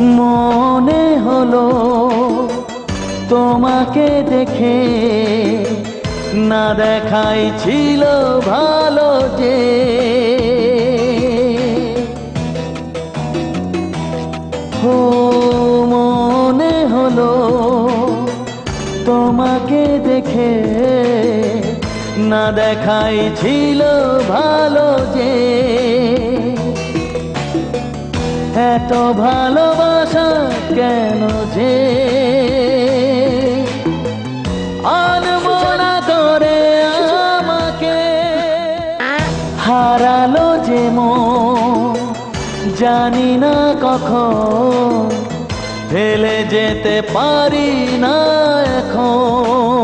মনে হলো তোমাকে দেখে, না দেখাই ছিল ভালো যে। ও মনে হলো তোমাকে দেখে, না দেখাই ছিল ভালো যে। এত ভালোবাসা কেন যে আনমনা করে আমাকে হারালো যে মন, জানি না কখন ফেলে যেতে পারি না এখন।